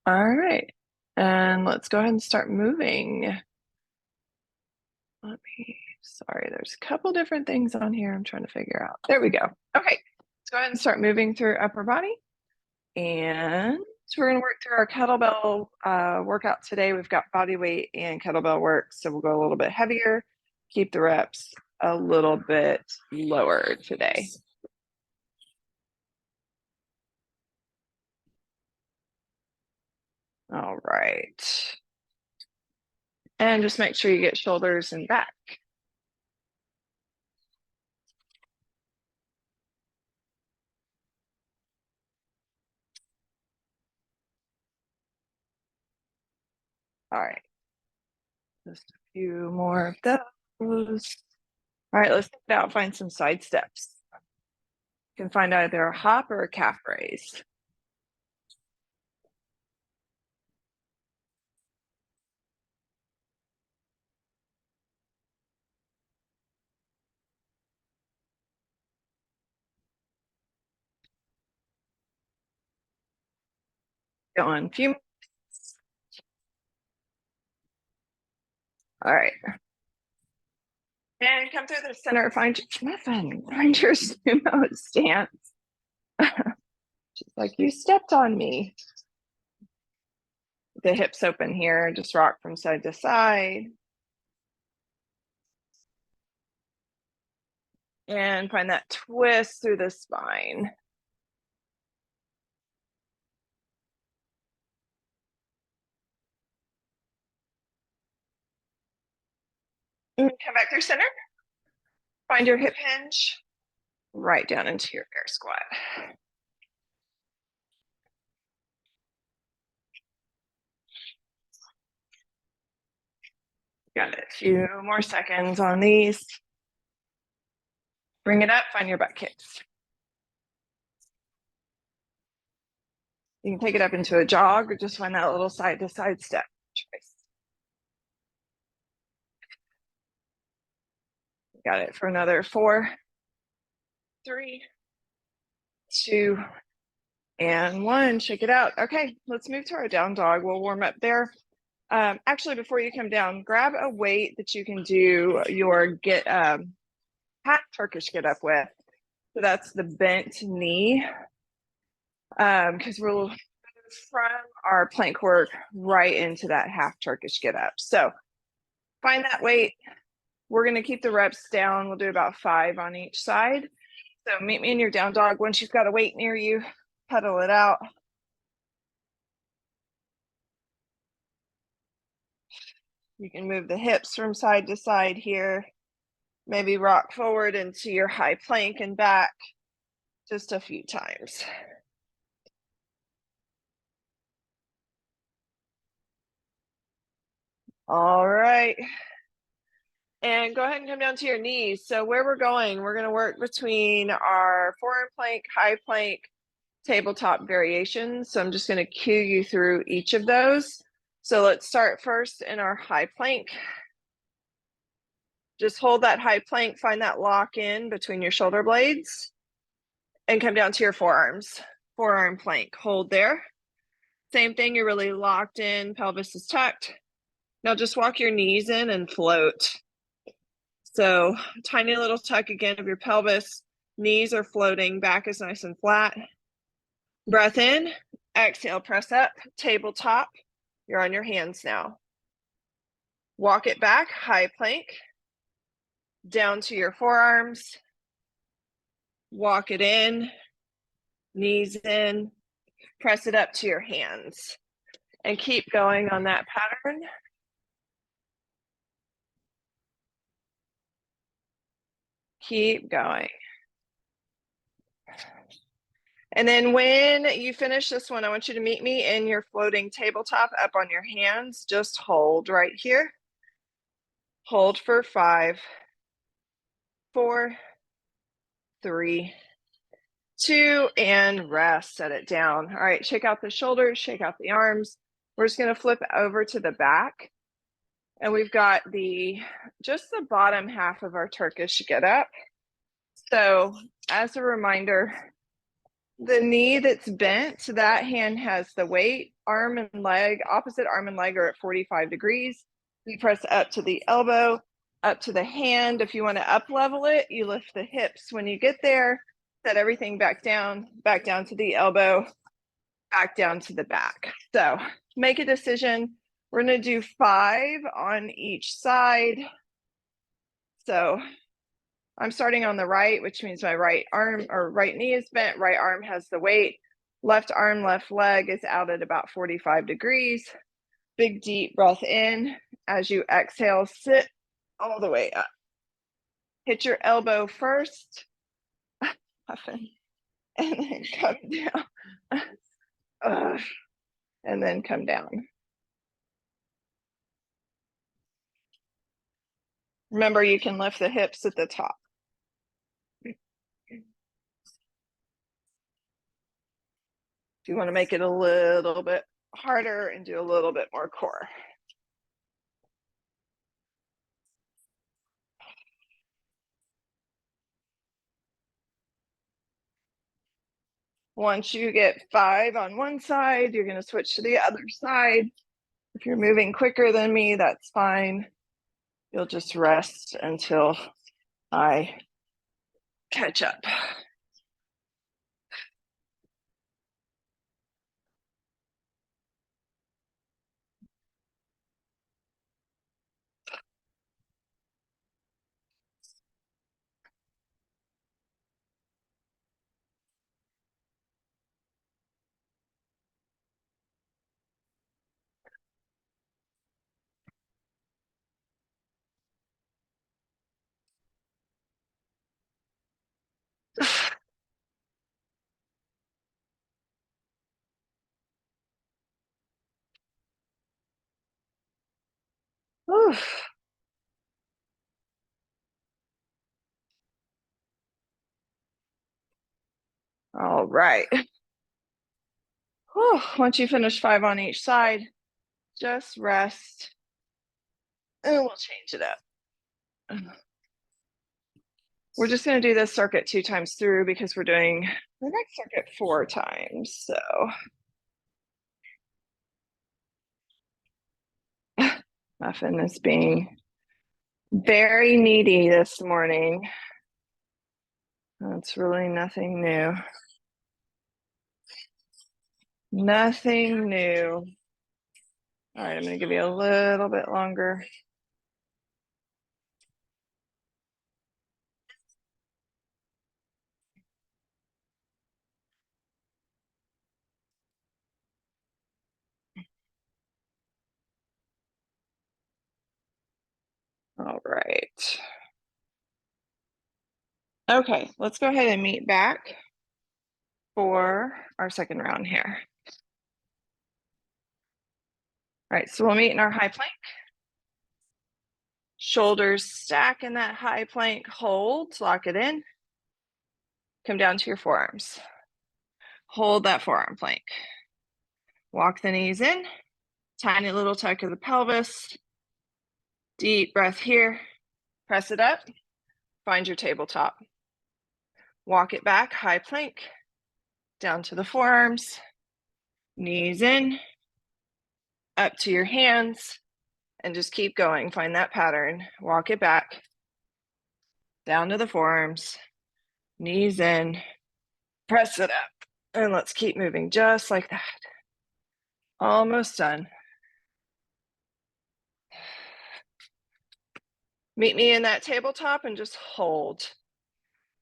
All right, and let's go ahead and start moving. Sorry, there's a couple different things on here I'm trying to figure out. There we go. Okay, let's go ahead and start moving through upper body. And so we're gonna work through our kettlebell workout today. We've got body weight and kettlebell work, so we'll go a little bit heavier, keep the reps a little bit lower today. All right. And just make sure you get shoulders and back. All right. Just a few more of those. All right, let's take it out, find some side steps. You can find either a hop or a calf raise. Go on a few. All right. And come through the center, find your sumo stance. Just like you stepped on me. The hips open here, just rock from side to side. And find that twist through the spine. And come back through center. Find your hip hinge. Right down into your bear squat. Got it. A few more seconds on these. Bring it up, find your butt kicks. You can take it up into a jog or just find that little side to side step choice. Got it for another 4, 3, 2, and 1. Shake it out. Okay, let's move to our down dog. We'll warm up there. Actually, before you come down, grab a weight that you can do your half Turkish get up with. So that's the bent knee. Because we'll move from our plank work right into that half Turkish get up. So find that weight. We're going to keep the reps down. We'll do about 5 on each side. So meet me in your down dog. Once you've got a weight near you, pedal it out. You can move the hips from side to side here. Maybe rock forward into your high plank and back just a few times. All right. And go ahead and come down to your knees. So where we're going to work between our forearm plank, high plank, tabletop variations. So I'm just going to cue you through each of those. So let's start first in our high plank. Just hold that high plank, find that lock in between your shoulder blades, and come down to your forearms. Forearm plank, hold there. Same thing, you're really locked in, pelvis is tucked. Now just walk your knees in and float. So tiny little tuck again of your pelvis, knees are floating, back is nice and flat. Breath in, exhale, press up, tabletop. You're on your hands now. Walk it back, high plank, down to your forearms. Walk it in, knees in, press it up to your hands. And keep going on that pattern. Keep going. And then when you finish this one, I want you to meet me in your floating tabletop up on your hands. Just hold right here. Hold for 5, 4, 3, 2, and rest. Set it down. All right, shake out the shoulders, shake out the arms. We're just going to flip over to the back. And we've got just the bottom half of our Turkish get up. So as a reminder, the knee that's bent, that hand has the weight. arm and leg, opposite arm and leg are at 45 degrees. You press up to the elbow, up to the hand. If you want to up level it, you lift the hips. When you get there, set everything back down to the elbow, back down to the back. So make a decision. We're going to do 5 on each side. So I'm starting on the right, which means my right arm or right knee is bent, right arm has the weight, left arm, left leg is out at about 45 degrees. Big deep breath in. As you exhale, sit all the way up. Hit your elbow first, and then come down. And then come down. Remember, you can lift the hips at the top. If you want to make it a little bit harder and do a little bit more core. Once you get 5 on one side, you're going to switch to the other side. If you're moving quicker than me, that's fine. You'll just rest until I catch up. All right. Once you finish 5 on each side, just rest and we'll change it up. We're just going to do this circuit 2 times through because we're doing the next circuit 4 times. So Muffin is being very needy this morning. That's really nothing new. Nothing new. All right, I'm going to give you a little bit longer. All right. Okay, let's go ahead and meet back for our second round here. All right, so we'll meet in our high plank. Shoulders stack in that high plank, hold, lock it in. Come down to your forearms. Hold that forearm plank. Walk the knees in, tiny little tuck of the pelvis. Deep breath here. Press it up, find your tabletop. Walk it back, high plank, down to the forearms, knees in, up to your hands, and just keep going. Find that pattern. Walk it back, down to the forearms, knees in, press it up, and let's keep moving just like that. Almost done. Meet me in that tabletop and just hold.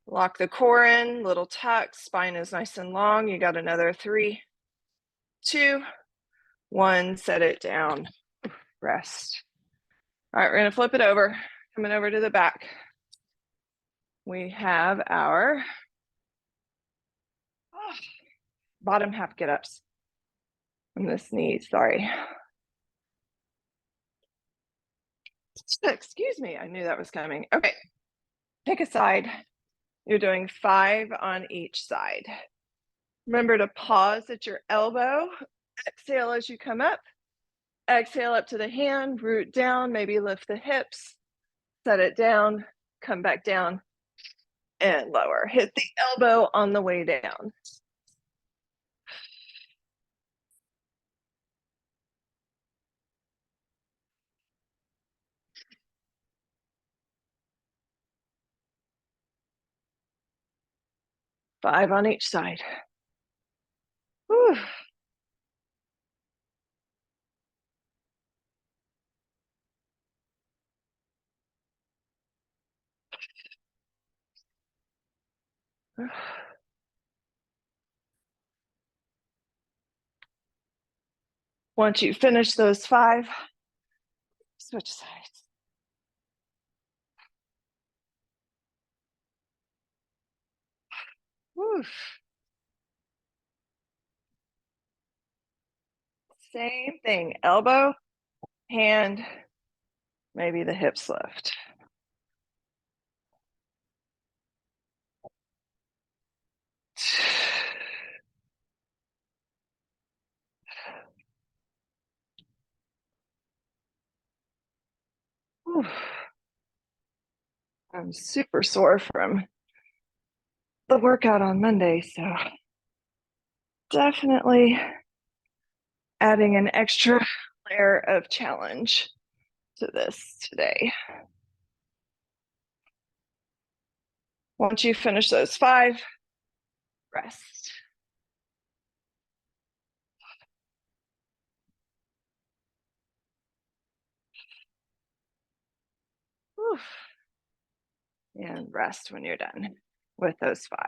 Lock the core in, little tuck, spine is nice and long. You got another 3, 2, 1, set it down, rest. All right, we're gonna flip it over, coming over to the back. We have our bottom half get-ups. I'm gonna sneeze, sorry. Excuse me, I knew that was coming. Okay, pick a side. You're doing 5 on each side. Remember to pause at your elbow. Exhale as you come up. Exhale up to the hand, root down, maybe lift the hips, set it down, come back down, and lower. Hit the elbow on the way down. 5 on each side. Whew. Once you finish those 5, switch sides. Whew. Same thing, elbow, hand, maybe the hips lift. Whew. I'm super sore from the workout on Monday, so definitely adding an extra layer of challenge to this today. Once you finish those 5, rest. Whew. And rest when you're done with those 5.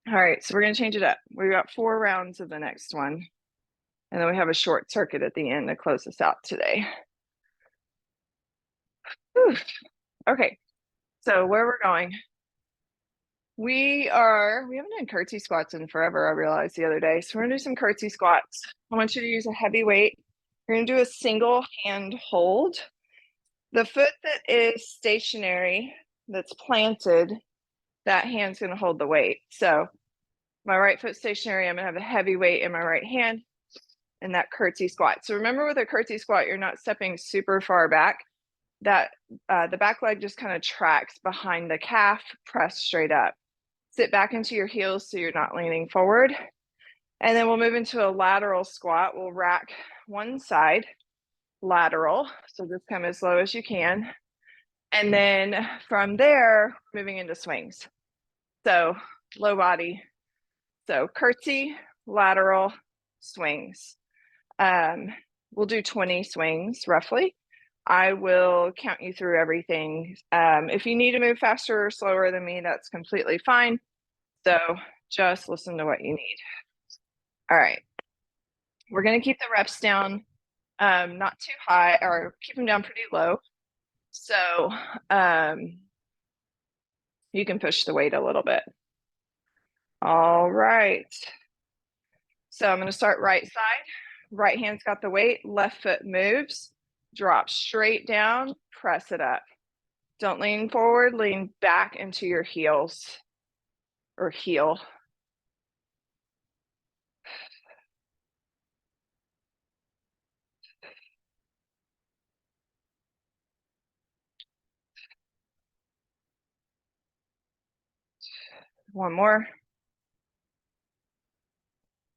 All right, so we're going to change it up. We've got 4 rounds of the next one. And then we have a short circuit at the end to close us out today. Whew. Okay, so where we're going. We haven't done curtsy squats in forever, I realized the other day. So we're gonna do some curtsy squats. I want you to use a heavy weight. You're gonna do a single hand hold. The foot that is stationary, that's planted, that hand's gonna hold the weight. So my right foot stationary, I'm gonna have a heavy weight in my right hand and that curtsy squat. So remember with a curtsy squat, you're not stepping super far back. That the back leg just kind of tracks behind the calf, press straight up. Sit back into your heels so you're not leaning forward. And then we'll move into a lateral squat. We'll rack one side lateral. So just come as low as you can. And then from there, moving into swings. So low body. So curtsy, lateral, swings. We'll do 20 swings roughly. I will count you through everything. If you need to move faster or slower than me, that's completely fine. So just listen to what you need. All right. We're going to keep the reps down, not too high, or keep them down pretty low. So you can push the weight a little bit. All right. So I'm going to start right side. Right hand's got the weight. Left foot moves. Drop straight down. Press it up. Don't lean forward. Lean back into your heels or heel. One more.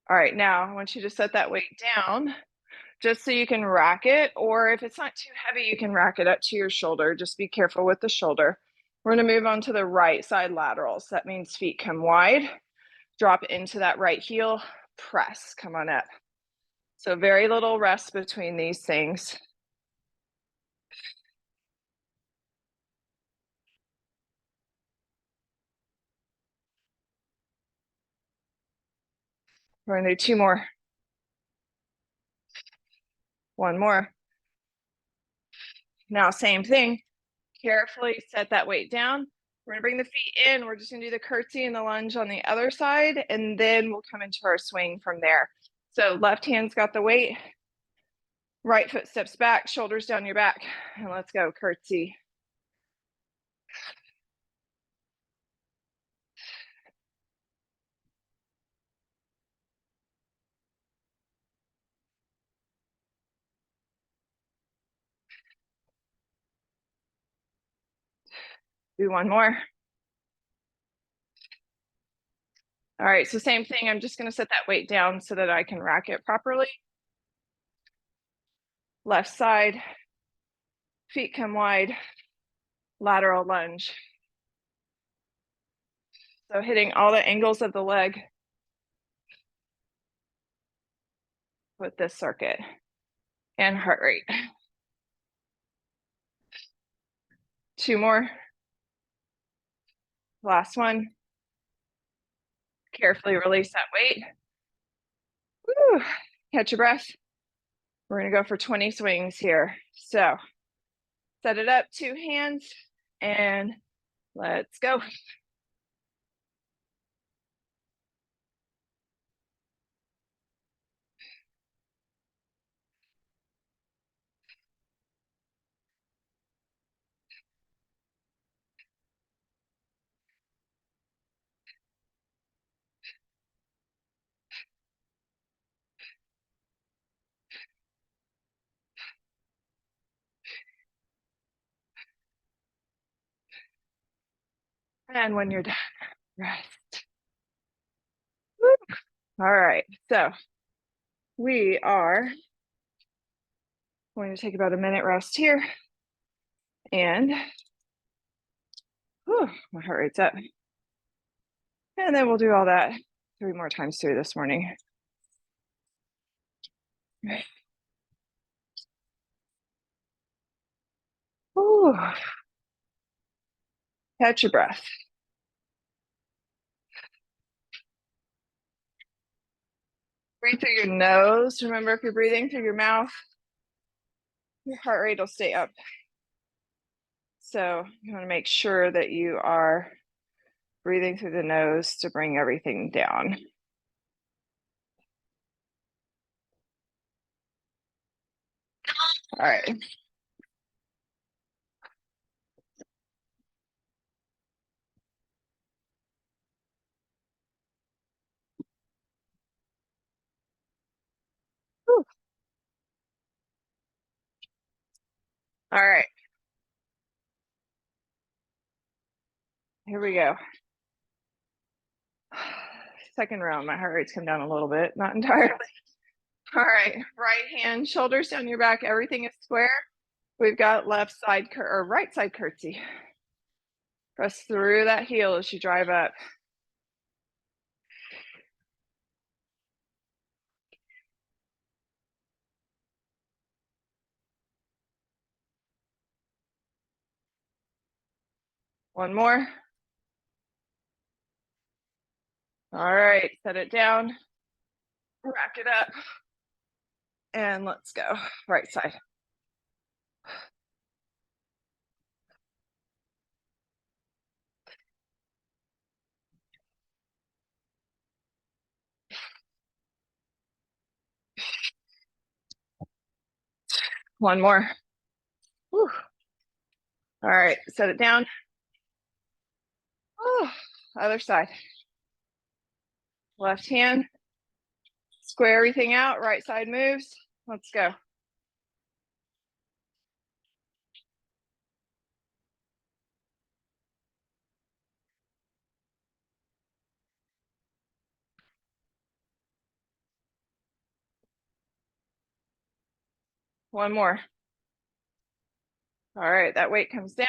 All right, now I want you to set that weight down just so you can rack it, or if it's not too heavy, you can rack it up to your shoulder. Just be careful with the shoulder. We're going to move on to the right side laterals. That means feet come wide, drop into that right heel, press, come on up. So very little rest between these things. We're going to do 2 more. 1 more. Now, same thing. Carefully set that weight down. We're going to bring the feet in. We're just going to do the curtsy and the lunge on the other side, and then we'll come into our swing from there. So left hand's got the weight. Right foot steps back, shoulders down your back, and let's go curtsy. Do 1 more. All right, so same thing. I'm just going to set that weight down so that I can rack it properly. Left side, Feet come wide, lateral lunge. So hitting all the angles of the leg with this circuit and heart rate. 2 more. Last one. Carefully release that weight. Woo. Catch your breath. We're gonna go for 20 swings here. So set it up, 2 hands, and let's go. And when you're done, rest. Woo. All right, so we are going to take about a minute rest here. And whew, my heart rate's up. And then we'll do all that 3 more times through this morning. Ooh. Catch your breath. Breathe through your nose. Remember, if you're breathing through your mouth, your heart rate will stay up. So you want to make sure that you are breathing through the nose to bring everything down. All right. Whew. All right. Here we go. Second round, my heart rate's come down a little bit, not entirely. All right, right hand, shoulders down your back, everything is square. We've got left side or right side curtsy. Press through that heel as you drive up. One more. All right, set it down, rack it up, and let's go. Right side. One more. Whew. All right, set it down. Oh, other side. Left hand, square everything out, right side moves. Let's go. One more. All right, that weight comes down.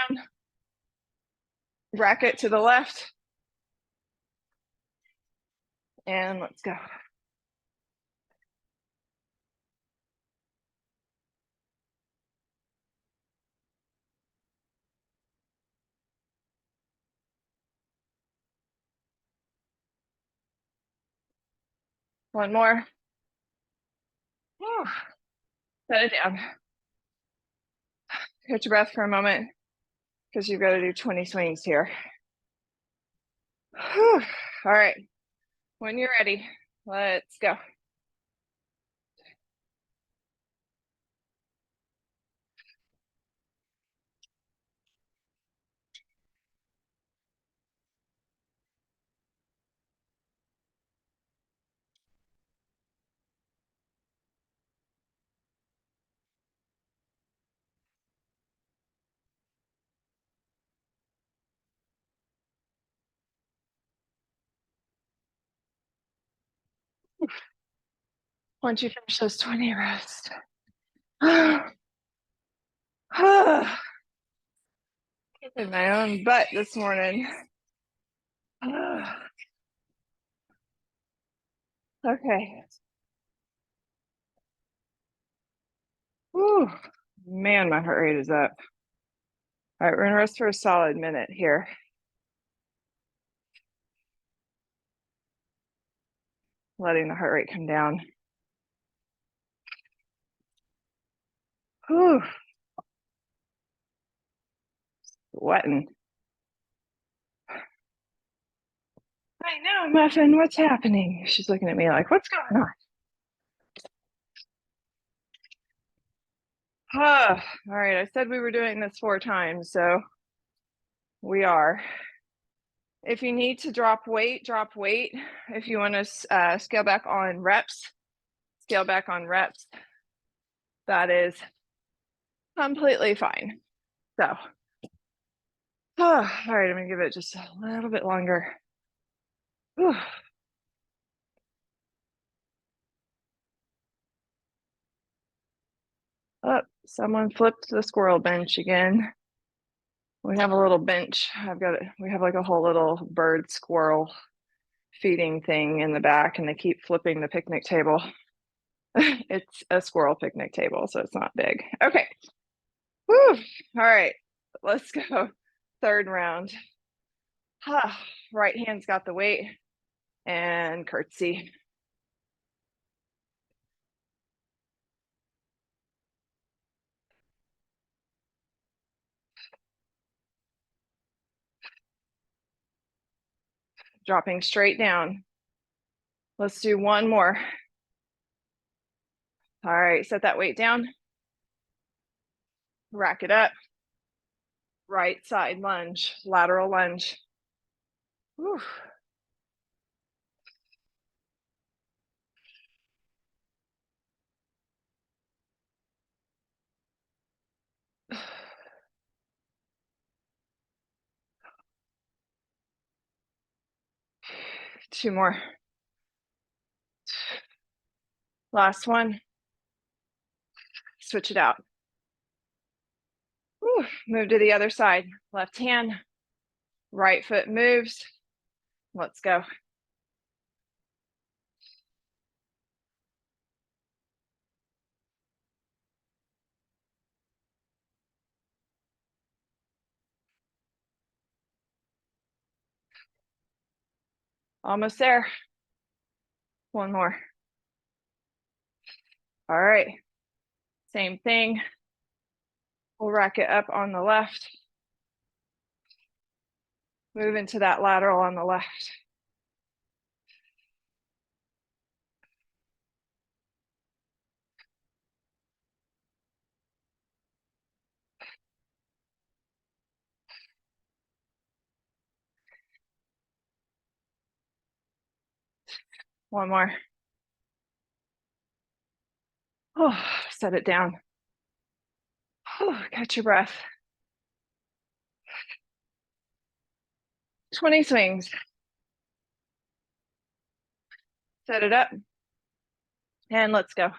Rack it to the left. And let's go. One more. Whew. Set it down. Catch your breath for a moment because you've got to do 20 swings here. Whew. All right, when you're ready, let's go. Once you finish those 20, rest. Kicking my own butt this morning. Okay. Whew. Man, my heart rate is up. All right, we're gonna rest for a solid minute here. Letting the heart rate come down. Whew. Sweating. I know, Muffin, what's happening? She's looking at me like, what's going on? All right, I said we were doing this 4 times, so we are. If you need to drop weight, drop weight. If you want to scale back on reps, scale back on reps. That is completely fine. So, all right, I'm gonna give it just a little bit longer. Whew. Oh, someone flipped the squirrel bench again. We have a little bench. We have like a whole little bird squirrel feeding thing in the back, and they keep flipping the picnic table. It's a squirrel picnic table, so it's not big. Okay. Whew. All right, let's go. 3rd round. Right hand's got the weight, and curtsy. Dropping straight down. Let's do one more. All right, set that weight down. Rack it up. Right side lunge, lateral lunge. Whew. Two more. Last one. Switch it out. Whew. Move to the other side. Left hand, right foot moves. Let's go. Almost there. One more. All right. Same thing. We'll rack it up on the left. Move into that lateral on the left. One more. Oh, set it down. Oh, catch your breath. 20 swings. Set it up. And let's go.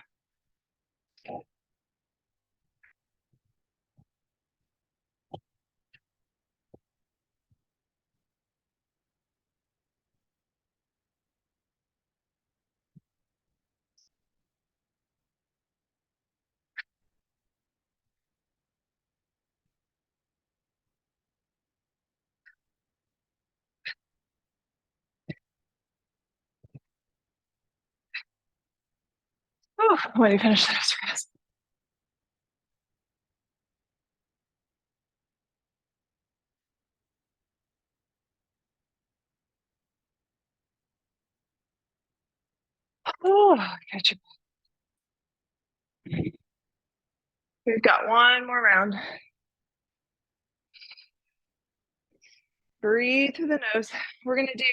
Oh, when you finish this rest. Oh, catch your breath. We've got one more round. Breathe through the nose. We're gonna do,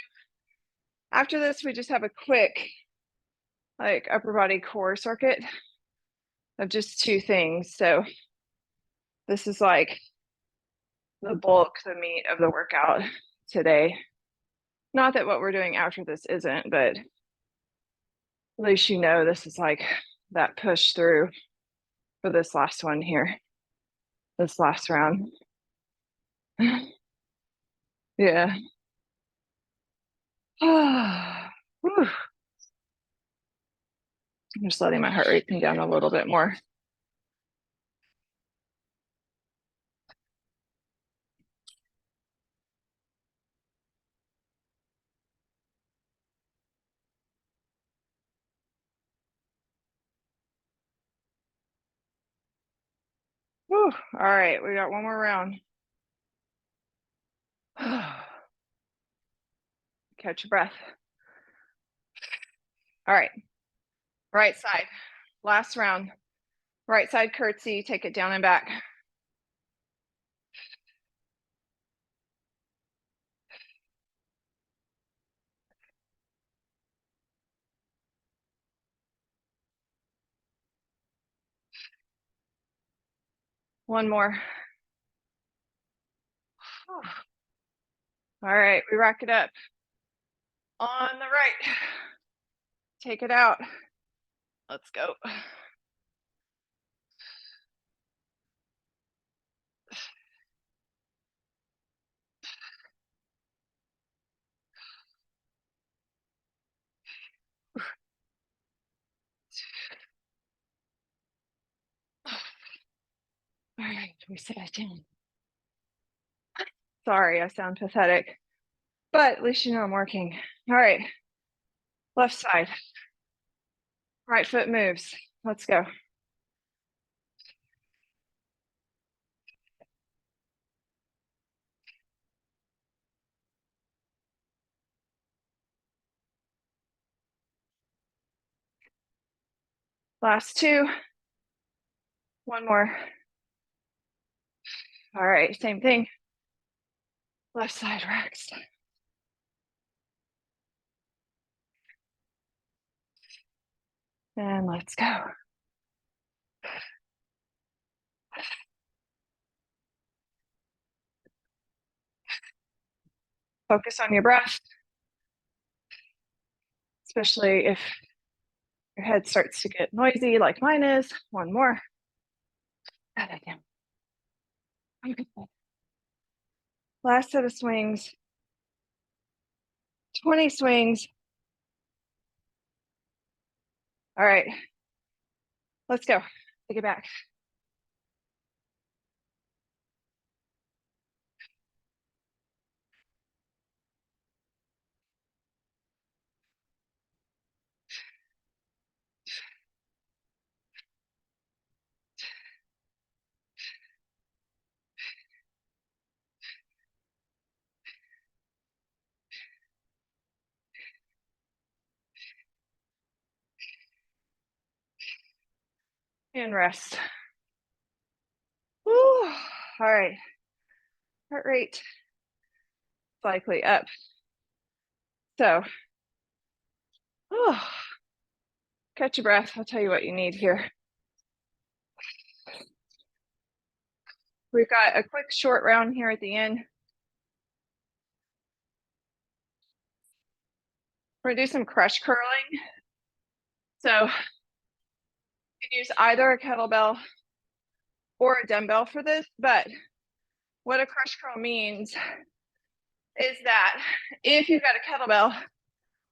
after this, we just have a quick like upper body core circuit of just 2 things. So this is like the bulk, the meat of the workout today. Not that what we're doing after this isn't, but at least you know this is like that push through for this last one here. this last round. Yeah. Whew. I'm just letting my heart rate come down a little bit more. Whew. All right, we got one more round. Catch your breath. All right, right side, last round. Right side curtsy, take it down and back. One more. All right, we rack it up. On the right, take it out. Let's go. All right, we set it down. Sorry, I sound pathetic, but at least you know I'm working. All right, left side. Right foot moves. Let's go. Last two. One more. All right, same thing. Left side racks. And let's go. Focus on your breath, especially if your head starts to get noisy like mine is. One more. Last set of swings. 20 swings. All right, let's go. Take it back. And rest. Woo. All right, heart rate slightly up. So, catch your breath. I'll tell you what you need here. We've got a quick short round here at the end. We're gonna do some crush curling. So you can use either a kettlebell or a dumbbell for this, but what a crush curl means is that if you've got a kettlebell,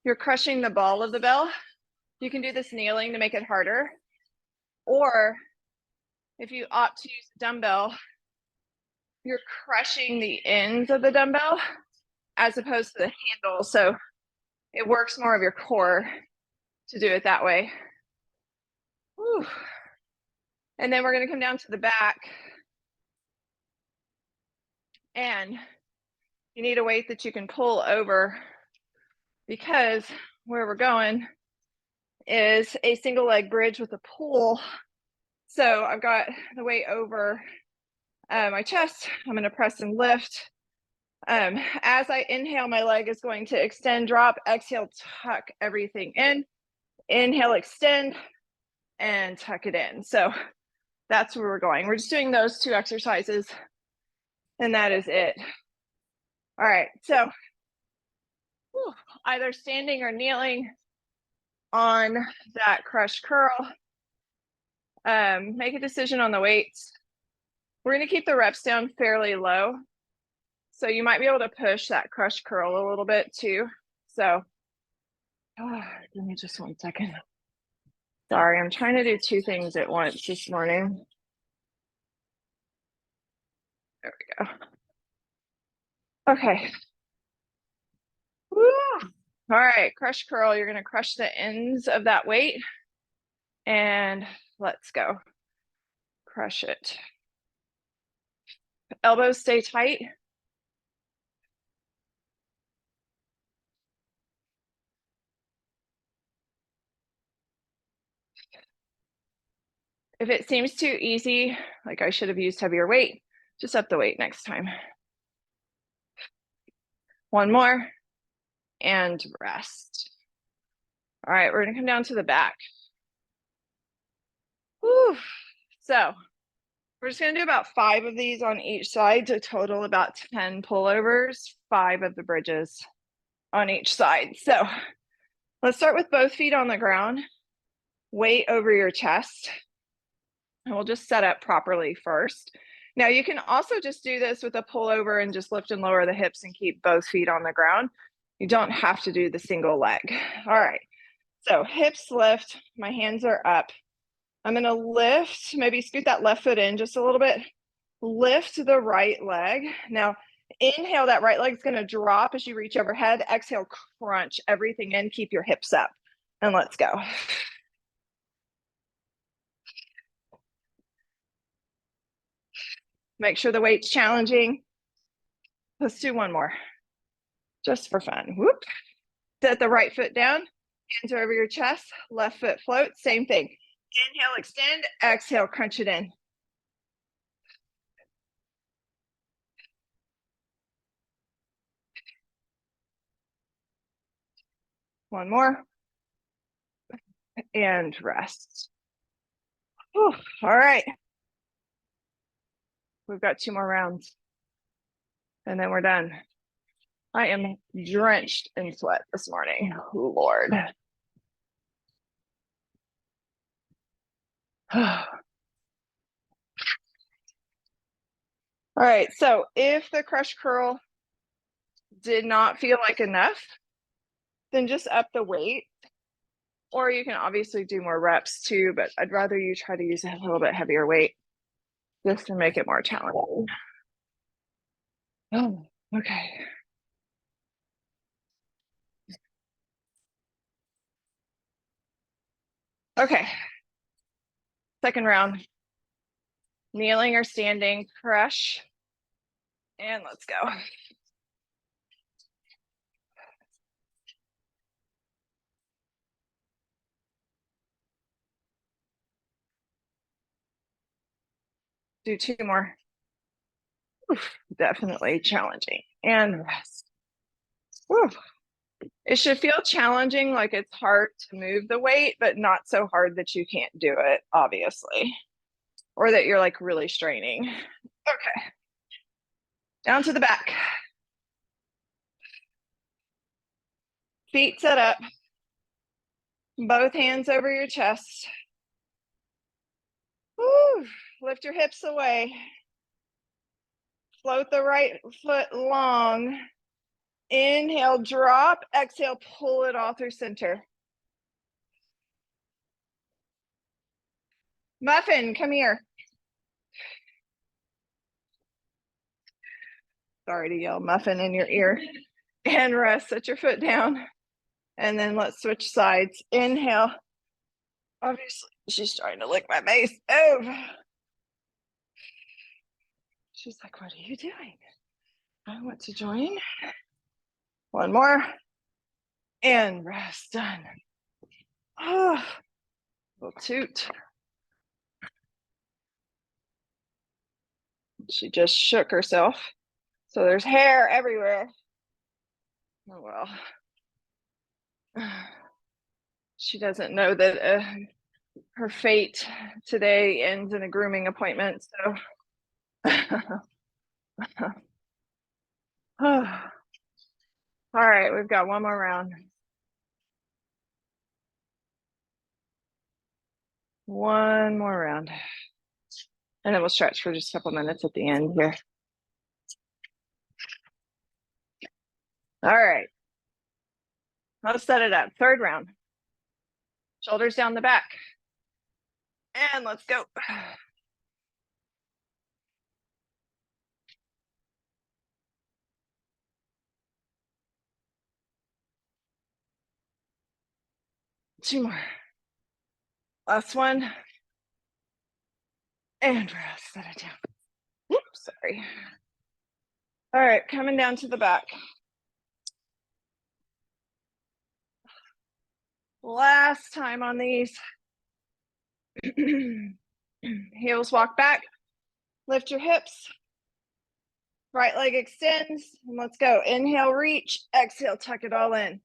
you're crushing the ball of the bell. You can do this kneeling to make it harder. Or if you opt to use a dumbbell, you're crushing the ends of the dumbbell as opposed to the handle. So it works more of your core to do it that way. Whew. And then we're going to come down to the back. And you need a weight that you can pull over, because where we're going is a single leg bridge with a pull. So I've got the weight over my chest. I'm going to press and lift. As I inhale, my leg is going to extend, drop, exhale, tuck everything in. Inhale, extend, and tuck it in. So that's where we're going. We're just doing those two exercises, and that is it. All right, so either standing or kneeling on that crush curl. Make a decision on the weights. We're going to keep the reps down fairly low. So you might be able to push that crush curl a little bit too. So give me just 1 second. Sorry, I'm trying to do 2 things at once this morning. There we go. Okay. Woo. All right, crush curl. You're going to crush the ends of that weight. And let's go. Crush it. Elbows stay tight. If it seems too easy, like I should have used heavier weight, just up the weight next time. 1 more and rest. All right, we're gonna come down to the back. Whew. So we're just gonna do about 5 of these on each side to total about 10 pullovers, 5 of the bridges on each side. So let's start with both feet on the ground, weight over your chest, and we'll just set up properly first. Now you can also just do this with a pullover and just lift and lower the hips and keep both feet on the ground. You don't have to do the single leg. All right, so hips lift, my hands are up. I'm gonna lift, maybe scoot that left foot in just a little bit. Lift the right leg. Now, inhale, that right leg's gonna drop as you reach overhead. Exhale, crunch everything in, keep your hips up. And let's go. Make sure the weight's challenging. Let's do 1 more, just for fun. Whoop. Set the right foot down, hands are over your chest, left foot floats, same thing. Inhale, extend, exhale, crunch it in. One more. And rest. Whew. All right. We've got 2 more rounds. And then we're done. I am drenched in sweat this morning. Oh, Lord. All right. So if the crush curl did not feel like enough, then just up the weight. Or you can obviously do more reps too, but I'd rather you try to use a little bit heavier weight just to make it more challenging. Oh, okay. Okay. Second round. Kneeling or standing, crush. And let's go. Do 2 more. Oof, definitely challenging. And rest. Oof. It should feel challenging, like it's hard to move the weight, but not so hard that you can't do it, obviously. Or that you're like really straining. Okay. Down to the back. Feet set up. Both hands over your chest. Woo. Lift your hips away. Float the right foot long. Inhale, drop. Exhale, pull it all through center. Muffin, come here. Sorry to yell muffin in your ear. And rest, set your foot down. And then let's switch sides. Inhale. Obviously, she's trying to lick my face. Oh. She's like, what are you doing? I want to join. 1 more. And rest, done. Oh, little toot. She just shook herself. So there's hair everywhere. Oh, well. She doesn't know that her fate today ends in a grooming appointment, so. All right, we've got 1 more round. 1 more round. And then we'll stretch for just a couple minutes at the end here. All right. Let's set it up. Third round. Shoulders down the back. And let's go. 2 more. Last one. And rest. Set it down. Whoops, sorry. All right, coming down to the back. Last time on these. Heels walk back. Lift your hips. Right leg extends. And let's go. Inhale, reach. Exhale, tuck it all in.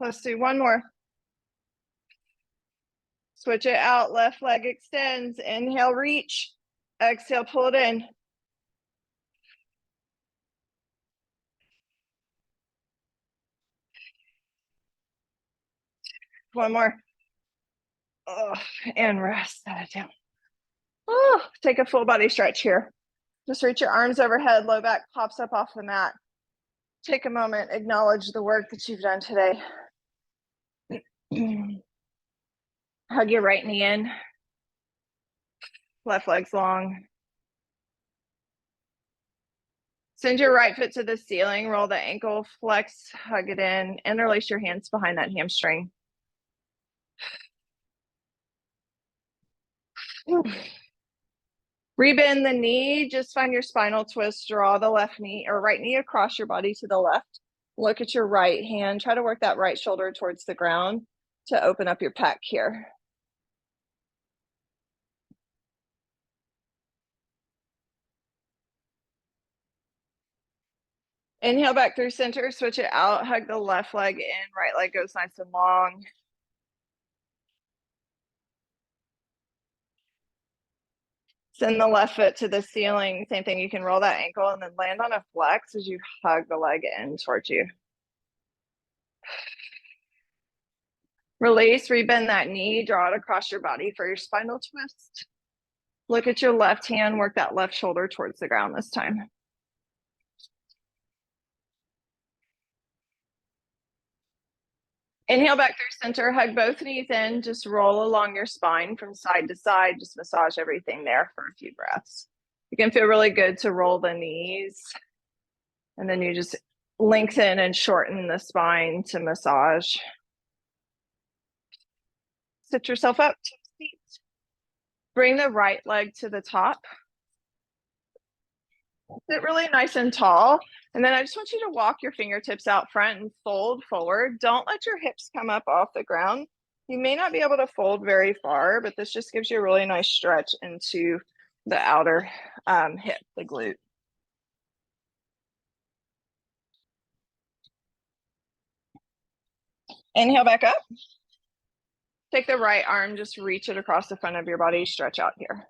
Let's do one more. Switch it out. Left leg extends. Inhale, reach. Exhale, pull it in. One more. Oh, and rest. Set it down. Oh, take a full body stretch here. Just reach your arms overhead. Low back pops up off the mat. Take a moment. Acknowledge the work that you've done today. Hug your right knee in. Left leg's long. Send your right foot to the ceiling. Roll the ankle. Flex. Hug it in. Interlace your hands behind that hamstring. Rebend the knee. Just find your spinal twist. Draw the left knee or right knee across your body to the left. Look at your right hand. Try to work that right shoulder towards the ground to open up your pec here. Inhale back through center. Switch it out. Hug the left leg in. Right leg goes nice and long. Send the left foot to the ceiling. Same thing. You can roll that ankle and then land on a flex as you hug the leg in towards you. Release, rebend that knee, draw it across your body for your spinal twist. Look at your left hand, work that left shoulder towards the ground this time. Inhale back through center, hug both knees in, just roll along your spine from side to side, just massage everything there for a few breaths. You can feel really good to roll the knees, and then you just lengthen and shorten the spine to massage. Sit yourself up to the seat. Bring the right leg to the top. Sit really nice and tall. And then I just want you to walk your fingertips out front and fold forward. Don't let your hips come up off the ground. You may not be able to fold very far, but this just gives you a really nice stretch into the outer hip, the glute. Inhale back up. Take the right arm, just reach it across the front of your body, stretch out here.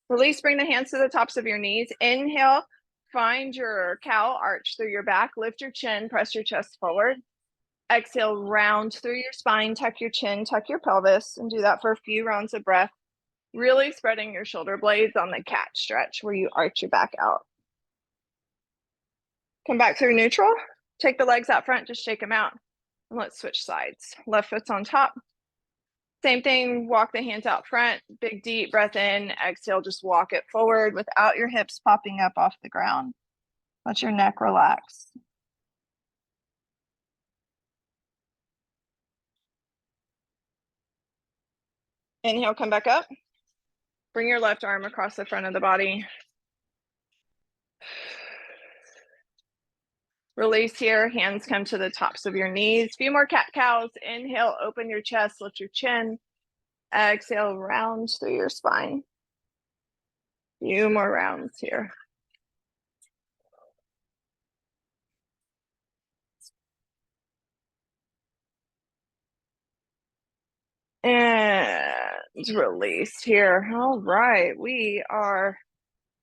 Release, bring the hands to the tops of your knees. Inhale, find your cow arch through your back, lift your chin, press your chest forward. Exhale, round through your spine, tuck your chin, tuck your pelvis, and do that for a few rounds of breath. Really spreading your shoulder blades on the cat stretch where you arch your back out. Come back through neutral. Take the legs out front, just shake them out. And let's switch sides. Left foot's on top. Same thing, walk the hands out front. Big deep breath in. Exhale, just walk it forward without your hips popping up off the ground. Let your neck relax. Inhale, come back up. Bring your left arm across the front of the body. Release here, hands come to the tops of your knees. Few more cat-cows. Inhale, open your chest, lift your chin. Exhale, round through your spine. Few more rounds here. And release here. All right, we are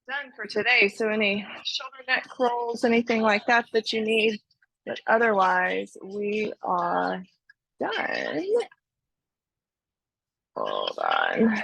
done for today. So any shoulder neck rolls, anything like that that you need, but otherwise we are done. Hold on.